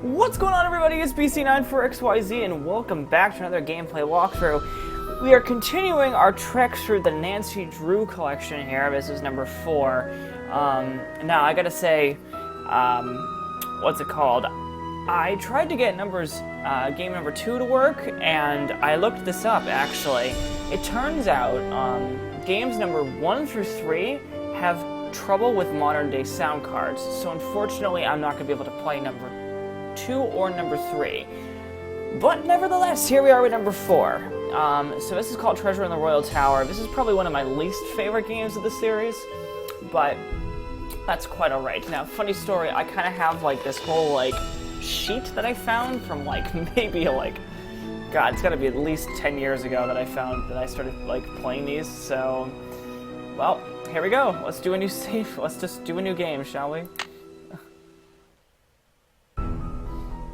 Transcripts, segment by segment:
What's going on, everybody? It's BC94XYZ, and welcome back to another gameplay walkthrough. We are continuing our trek through the Nancy Drew collection here. This is number 4. Now, I gotta say, what's it called? I tried to get game number 2 to work, and I looked this up, actually. It turns out, games number 1 through 3 have trouble with modern-day sound cards, so unfortunately, I'm not gonna be able to play number 2 or number 3. But nevertheless, here we are with number 4. So this is called Treasure in the Royal Tower. This is probably one of my least favorite games of the series, but that's quite alright. Now, funny story, I kind of have like this whole like sheet that I found from like maybe like, God, it's gotta be at least 10 years ago that I started like playing these, so, well, here we go. Let's do a new save. Let's just do a new game, shall we?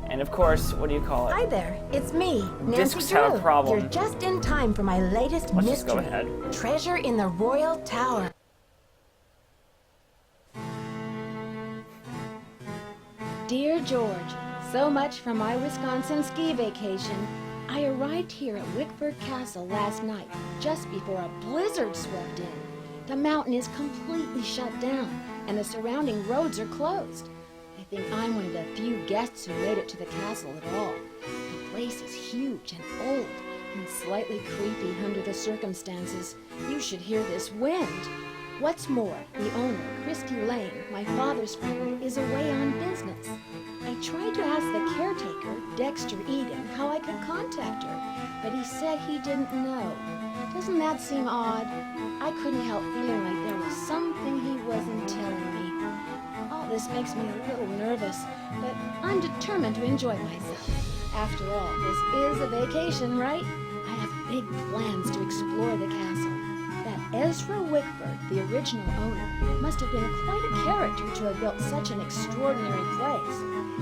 And of course, what do you call it? Hi there, it's me, Nancy Discs Drew. have a problem. You're just in time for my latest Let's mystery. just go ahead. Treasure in the Royal Tower. Dear George, so much for my Wisconsin ski vacation. I arrived here at Wickford Castle last night, just before a blizzard swept in. The mountain is completely shut down, and the surrounding roads are closed. I think I'm one of the few guests who made it to the castle at all. The place is huge and old, and slightly creepy under the circumstances. You should hear this wind. What's more, the owner, Christy Lane, my father's friend, is away on business. I tried to ask the caretaker, Dexter Eden, how I could contact her, but he said he didn't know. Doesn't that seem odd? I couldn't help feeling like there was something he wasn't telling me. All this makes me a little nervous, but I'm determined to enjoy myself. After all, this is a vacation, right? I have big plans to explore the castle. That Ezra Wickford, the original owner, must have been quite a character to have built such an extraordinary place.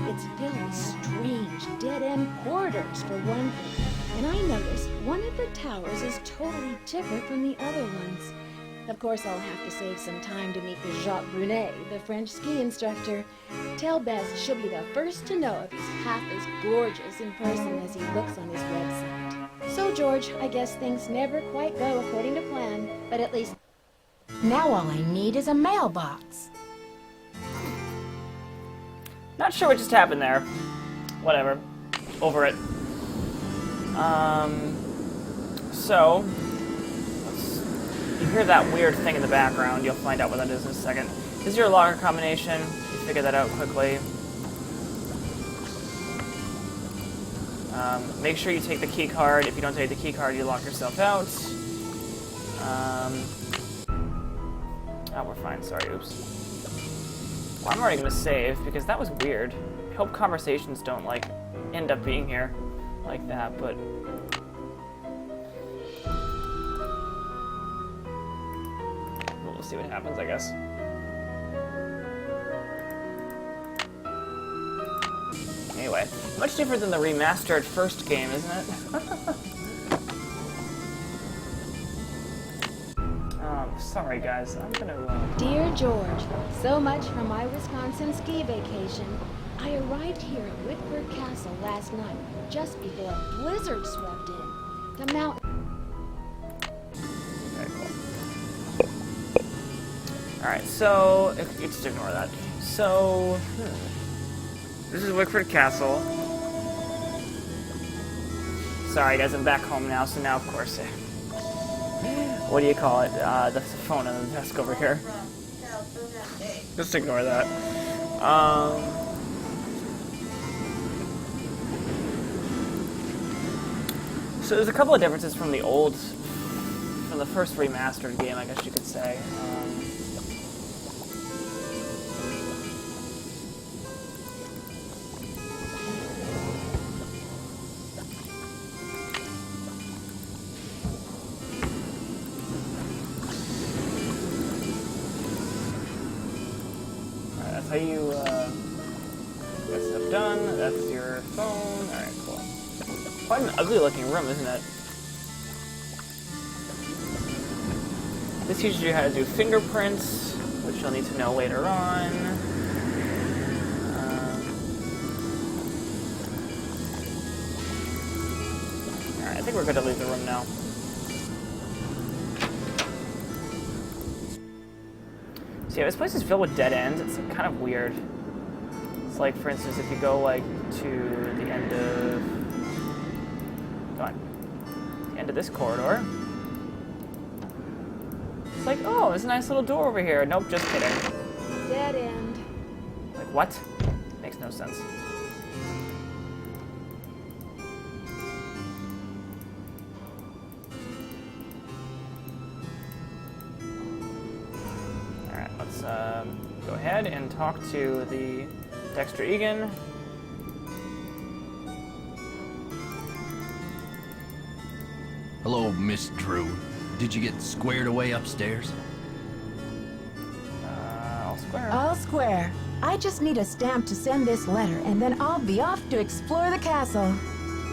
It's filled with strange, dead-end corridors, for one thing. And I noticed one of the towers is totally different from the other ones. Of course, I'll have to save some time to meet with Jacques Brunet, the French ski instructor. Tell Bess she'll be the first to know if he's half as gorgeous in person as he looks on his website. So, George, I guess things never quite go according to plan, but at least Now all I need is a mailbox. Not sure what just happened there. Whatever. Over it. So, you hear that weird thing in the background. You'll find out what that is in a second. This is your locker combination. You figure that out quickly. Make sure you take the key card. If you don't take the key card, you lock yourself out. Oh, we're fine. Sorry, oops. Well, I'm already going to save, because that was weird. I hope conversations don't, like, end up being here like that, but... we'll see what happens, I guess. Anyway, much different than the remastered first game, isn't it? Sorry guys, I'm gonna... Dear George, so much for my Wisconsin ski vacation. I arrived here at Wickford Castle last night, just before a blizzard swept in. The mountain... Okay, cool. Alright, so... just ignore that. So... This is Wickford Castle. Sorry guys, I'm back home now, so now of course... what do you call it? That's the phone on the desk over here. Just ignore that. So there's a couple of differences from the first remastered game, I guess you could say. That's how you get stuff done. That's your phone. Alright, cool. Quite an ugly looking room, isn't it? This teaches you how to do fingerprints, which you'll need to know later on. Alright, I think we're good to leave the room now. So yeah, this place is filled with dead ends. It's kind of weird. It's like, for instance, if you go like to the end of... Go on. The end of this corridor. It's like, oh, there's a nice little door over here. Nope, just kidding. Dead end. Like, what? Makes no sense. Alright, let's go ahead and talk to the Dexter Egan. Hello, Miss Drew. Did you get squared away upstairs? All square. All square. I just need a stamp to send this letter, and then I'll be off to explore the castle.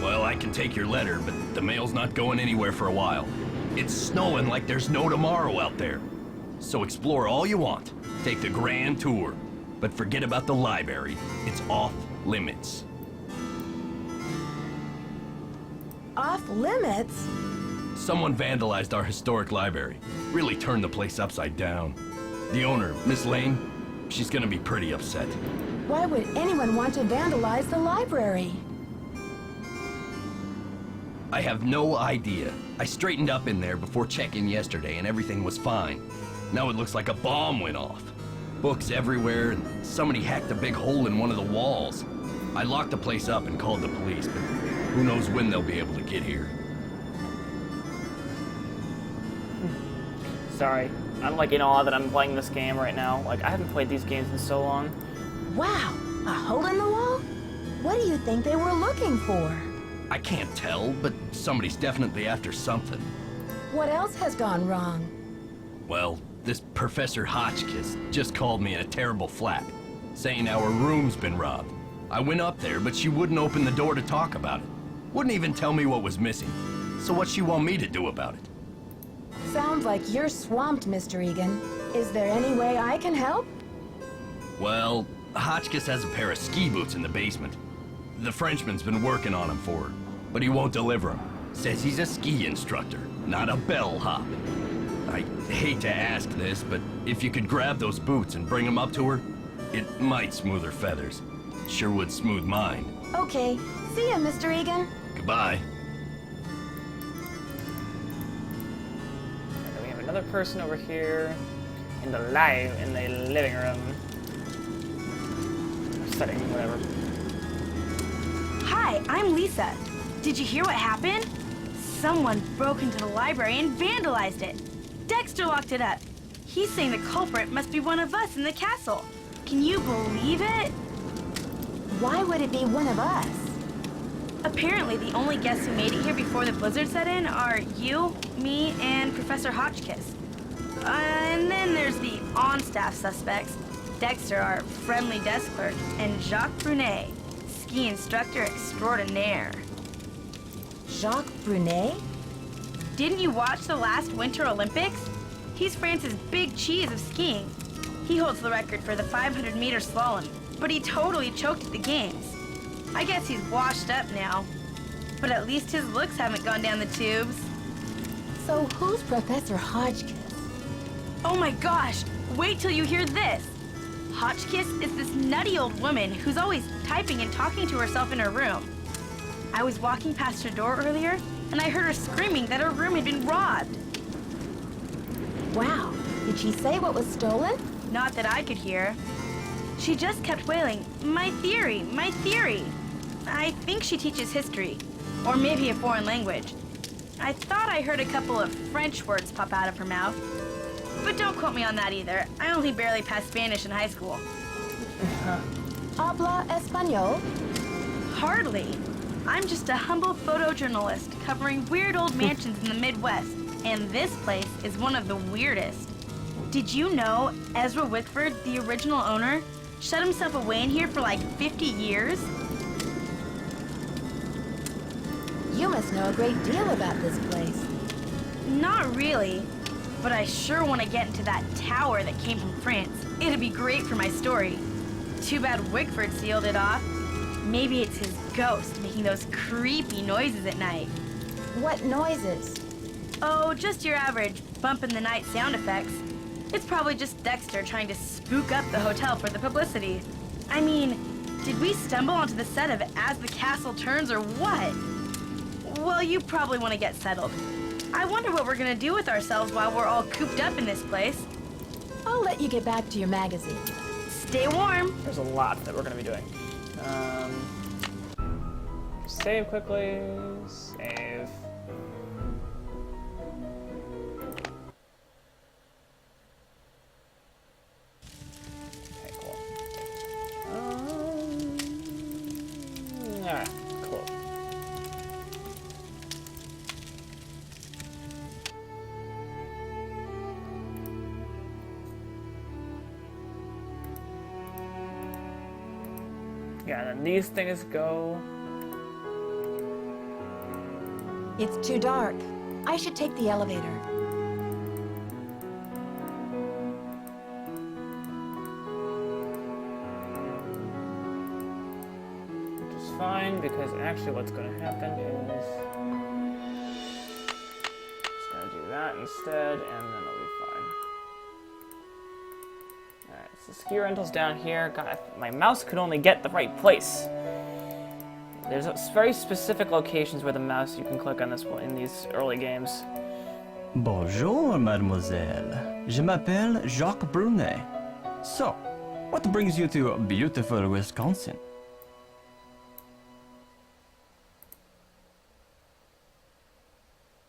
Well, I can take your letter, but the mail's not going anywhere for a while. It's snowing like there's no tomorrow out there. So explore all you want. Take the grand tour. But forget about the library. It's off limits. Off limits? Someone vandalized our historic library. Really turned the place upside down. The owner, Miss Lane, she's gonna be pretty upset. Why would anyone want to vandalize the library? I have no idea. I straightened up in there before checking yesterday and everything was fine. Now it looks like a bomb went off. Books everywhere and somebody hacked a big hole in one of the walls. I locked the place up and called the police, but who knows when they'll be able to get here. Sorry. I'm like in awe that I'm playing this game right now. Like, I haven't played these games in so long. Wow, a hole in the wall? What do you think they were looking for? I can't tell, but somebody's definitely after something. What else has gone wrong? Well, this Professor Hotchkiss just called me in a terrible flap, saying our room's been robbed. I went up there, but she wouldn't open the door to talk about it. Wouldn't even tell me what was missing. So what's she want me to do about it? Sounds like you're swamped, Mr. Egan. Is there any way I can help? Well, Hotchkiss has a pair of ski boots in the basement. The Frenchman's been working on them for her, but he won't deliver them. Says he's a ski instructor, not a bellhop. I hate to ask this, but if you could grab those boots and bring them up to her, it might smooth her feathers. Sure would smooth mine. Okay. See ya, Mr. Egan. Goodbye. And we have another person over here in the living room. Or setting, whatever. Hi, I'm Lisa. Did you hear what happened? Someone broke into the library and vandalized it. Dexter locked it up. He's saying the culprit must be one of us in the castle. Can you believe it? Why would it be one of us? Apparently, the only guests who made it here before the blizzard set in are you, me, and Professor Hotchkiss. And then there's the on-staff suspects. Dexter, our friendly desk clerk, and Jacques Brunet, ski instructor extraordinaire. Jacques Brunet? Didn't you watch the last Winter Olympics? He's France's big cheese of skiing. He holds the record for the 500-meter slalom, but he totally choked at the games. I guess he's washed up now, but at least his looks haven't gone down the tubes. So who's Professor Hotchkiss? Oh my gosh, wait till you hear this. Hotchkiss is this nutty old woman who's always typing and talking to herself in her room. I was walking past her door earlier, and I heard her screaming that her room had been robbed. Wow. Did she say what was stolen? Not that I could hear. She just kept wailing, "My theory, my theory." I think she teaches history, or maybe a foreign language. I thought I heard a couple of French words pop out of her mouth. But don't quote me on that either. I only barely passed Spanish in high school. Habla español? Hardly. I'm just a humble photojournalist covering weird old mansions in the Midwest, and this place is one of the weirdest. Did you know Ezra Wickford, the original owner, shut himself away in here for like 50 years? You must know a great deal about this place. Not really, but I sure want to get into that tower that came from France. It'd be great for my story. Too bad Wickford sealed it off. Maybe it's his ghost making those creepy noises at night. What noises? Oh, just your average bump in the night sound effects. It's probably just Dexter trying to spook up the hotel for the publicity. I mean, did we stumble onto the set of As the Castle Turns or what? Well, you probably want to get settled. I wonder what we're gonna do with ourselves while we're all cooped up in this place. I'll let you get back to your magazine. Stay warm. There's a lot that we're going to be doing. Save quickly. Save. Okay, cool. Alright, cool. Yeah, then these things go. It's too dark. I should take the elevator. Which is fine, because actually what's going to happen is... Just going to do that instead, and then it'll be fine. Alright, so ski rental's down here. God, my mouse could only get the right place. There's very specific locations where the mouse you can click on this one in these early games. Bonjour, mademoiselle. Je m'appelle Jacques Brunet. So, what brings you to beautiful Wisconsin?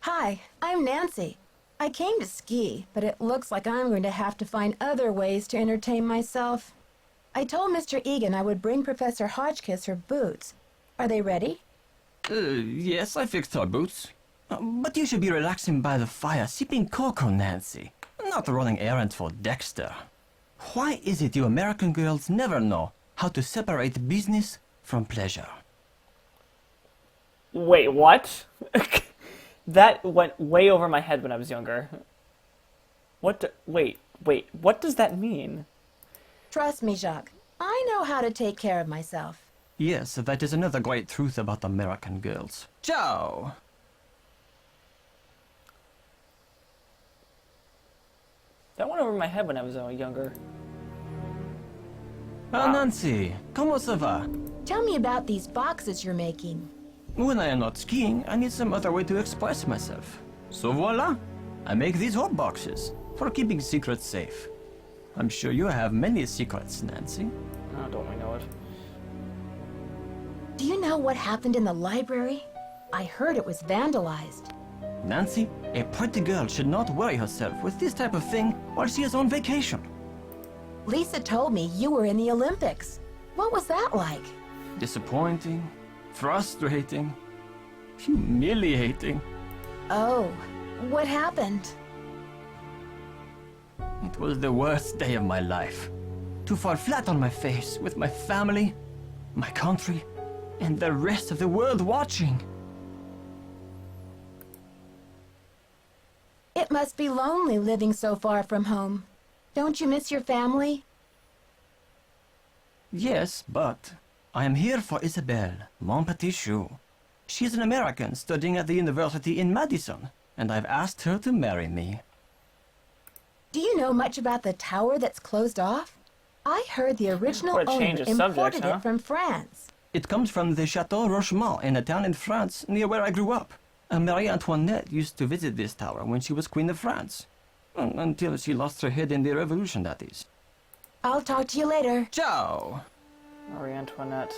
Hi, I'm Nancy. I came to ski, but it looks like I'm going to have to find other ways to entertain myself. I told Mr. Egan I would bring Professor Hotchkiss her boots. Are they ready? Yes, I fixed our boots. But you should be relaxing by the fire, sipping cocoa, Nancy. Not running errands for Dexter. Why is it you American girls never know how to separate business from pleasure? Wait, what? That went way over my head when I was younger. Wait, what does that mean? Trust me, Jacques. I know how to take care of myself. Yes, that is another great truth about American girls. Ciao! That went over my head when I was younger. Ah, Nancy, comment ça va? Tell me about these boxes you're making. When I am not skiing, I need some other way to express myself. So voila! I make these hot boxes for keeping secrets safe. I'm sure you have many secrets, Nancy. Oh, don't we know it? Do you know what happened in the library? I heard it was vandalized. Nancy, a pretty girl should not worry herself with this type of thing while she is on vacation. Lisa told me you were in the Olympics. What was that like? Disappointing, frustrating, humiliating. Oh, what happened? It was the worst day of my life. To fall flat on my face with my family, my country, and the rest of the world watching. It must be lonely living so far from home. Don't you miss your family? Yes, but I am here for Isabelle, mon petit chou. She's an American studying at the university in Madison, and I've asked her to marry me. Do you know much about the tower that's closed off? I heard the original What a owner change of imported subjects, huh? it from France. It comes from the Chateau Rochemont in a town in France near where I grew up. And Marie Antoinette used to visit this tower when she was Queen of France. Until she lost her head in the Revolution, that is. I'll talk to you later. Ciao! Marie Antoinette.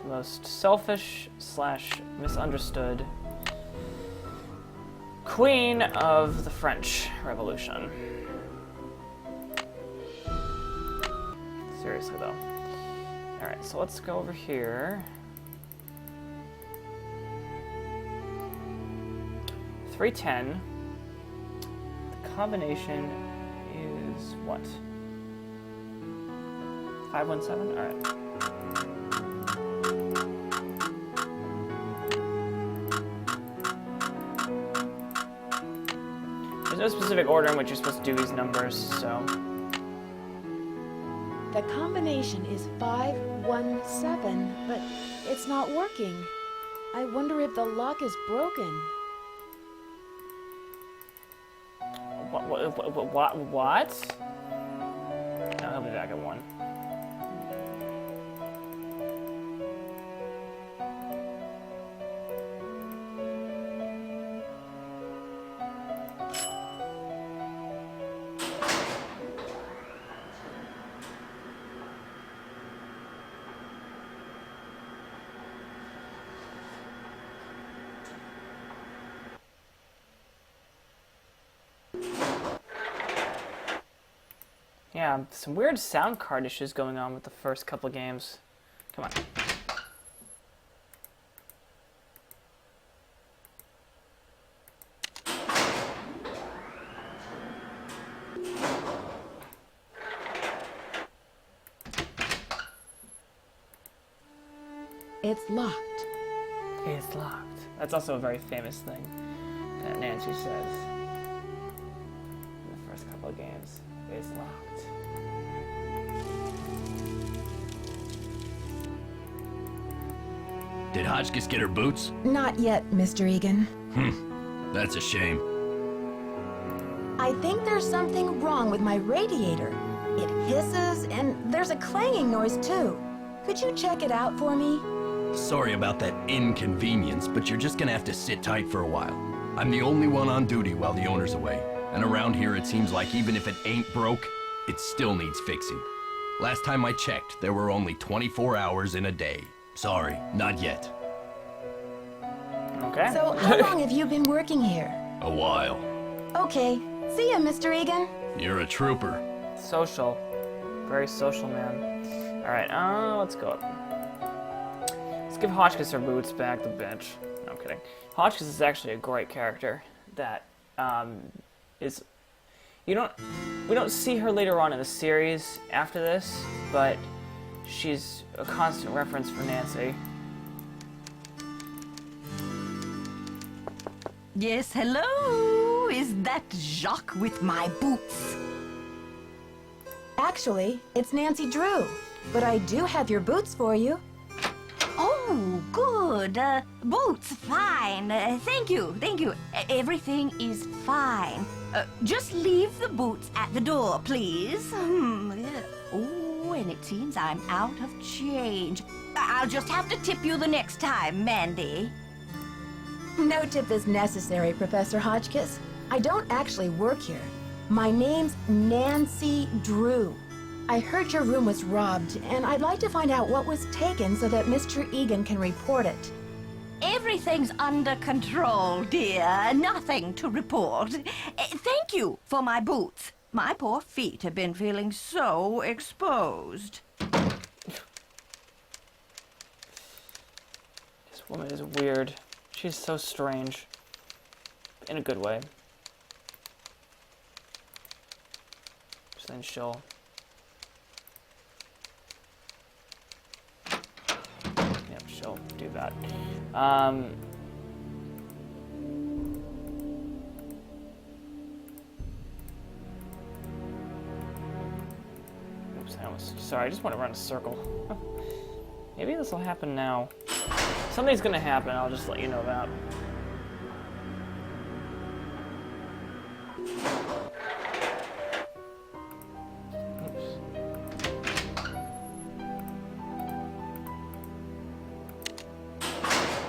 The most selfish / misunderstood queen of the French Revolution. Seriously, though. Alright, so let's go over here. 310. The combination is what? 517? Alright. There's no specific order in which you're supposed to do these numbers, so. The combination is 517, but it's not working. I wonder if the lock is broken. What? I'll be back at 1. Yeah, some weird sound card issues going on with the first couple games. Come on. It's locked. It's locked. That's also a very famous thing that Nancy says in the first couple of games. It's locked. Did Hotchkiss get her boots? Not yet, Mr. Egan. That's a shame. I think there's something wrong with my radiator. It hisses, and there's a clanging noise, too. Could you check it out for me? Sorry about that inconvenience, but you're just gonna have to sit tight for a while. I'm the only one on duty while the owner's away. And around here it seems like even if it ain't broke, it still needs fixing. Last time I checked, there were only 24 hours in a day. Sorry, not yet. Okay. So, how long have you been working here? A while. Okay. See ya, Mr. Egan. You're a trooper. Social. Very social, man. Alright, let's go up. Let's give Hotchkiss her boots back the bench. No, I'm kidding. Hotchkiss is actually a great character that, is... we don't see her later on in the series after this, but she's a constant reference for Nancy. Yes, hello? Is that Jacques with my boots? Actually, it's Nancy Drew. But I do have your boots for you. Oh, good. Boots, fine. Thank you, thank you. Everything is fine. Just leave the boots at the door, please. Oh, and it seems I'm out of change. I'll just have to tip you the next time, Mandy. No tip is necessary, Professor Hotchkiss. I don't actually work here. My name's Nancy Drew. I heard your room was robbed, and I'd like to find out what was taken so that Mr. Egan can report it. Everything's under control, dear. Nothing to report. Thank you for my boots. My poor feet have been feeling so exposed. This woman is weird. She's so strange. In a good way. So then she'll... Yep, she'll do that. Oops, sorry, I just want to run a circle. Maybe this will happen now. Something's gonna happen, I'll just let you know that.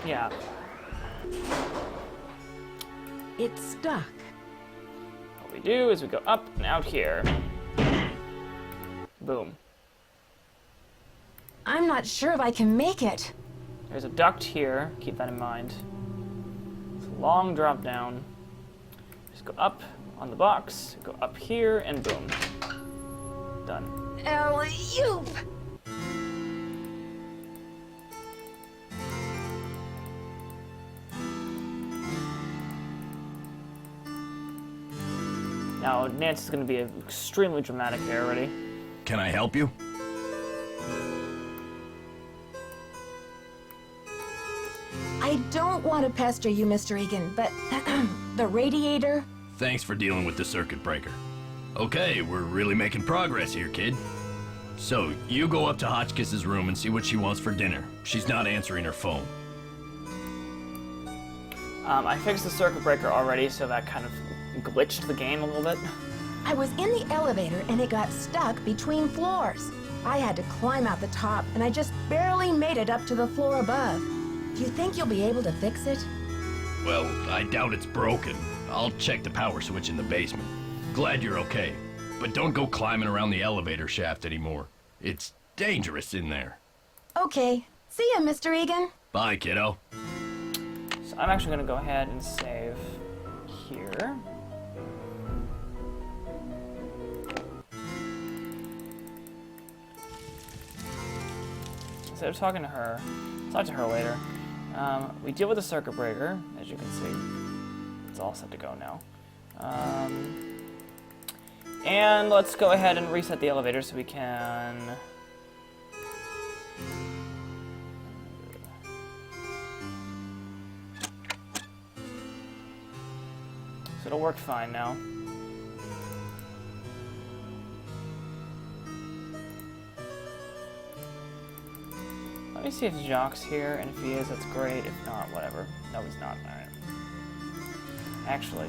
Yeah. It's stuck. What we do is we go up and out here. Boom. I'm not sure if I can make it. There's a duct here, keep that in mind. It's a long drop down. Just go up on the box, go up here, and boom. Done. Alley-oop! Now, Nancy's gonna be extremely dramatic here already. Can I help you? I don't want to pester you, Mr. Egan, but the radiator... Thanks for dealing with the circuit breaker. Okay, we're really making progress here, kid. So, you go up to Hotchkiss's room and see what she wants for dinner. She's not answering her phone. I fixed the circuit breaker already, so that kind of glitched the game a little bit. I was in the elevator and it got stuck between floors. I had to climb out the top and I just barely made it up to the floor above. Do you think you'll be able to fix it? Well, I doubt it's broken. I'll check the power switch in the basement. Glad you're okay. But don't go climbing around the elevator shaft anymore. It's dangerous in there. Okay. See ya, Mr. Egan. Bye, kiddo. So I'm actually going to go ahead and save here. Instead of talking to her, I'll talk to her later. We deal with the circuit breaker, as you can see. It's all set to go now. And let's go ahead and reset the elevator so we can... So it'll work fine now. Let me see if Jacques here, and if he is, that's great. If not, whatever. No, he's not. Alright. Actually,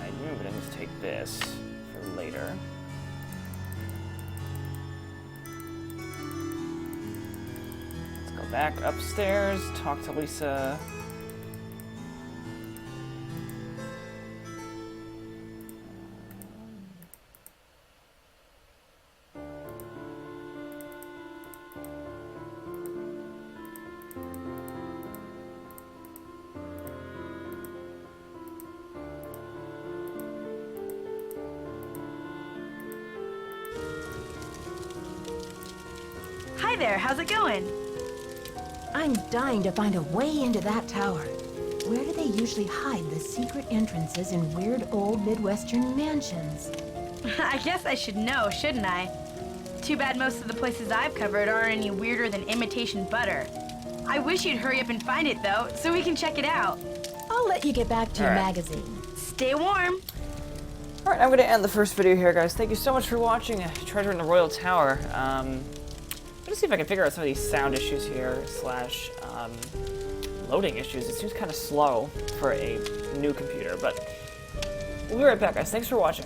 I knew, but I need to take this for later. Let's go back upstairs, talk to Lisa. Hi there, how's it going? I'm dying to find a way into that tower. Where do they usually hide the secret entrances in weird old Midwestern mansions? I guess I should know, shouldn't I? Too bad most of the places I've covered aren't any weirder than imitation butter. I wish you'd hurry up and find it, though, so we can check it out. I'll let you get back to your All right. magazine. Stay warm. Alright, I'm going to end the first video here, guys. Thank you so much for watching Treasure in the Royal Tower. Let's see if I can figure out some of these sound issues here, slash loading issues. It seems kind of slow for a new computer, but we'll be right back, guys. Thanks for watching.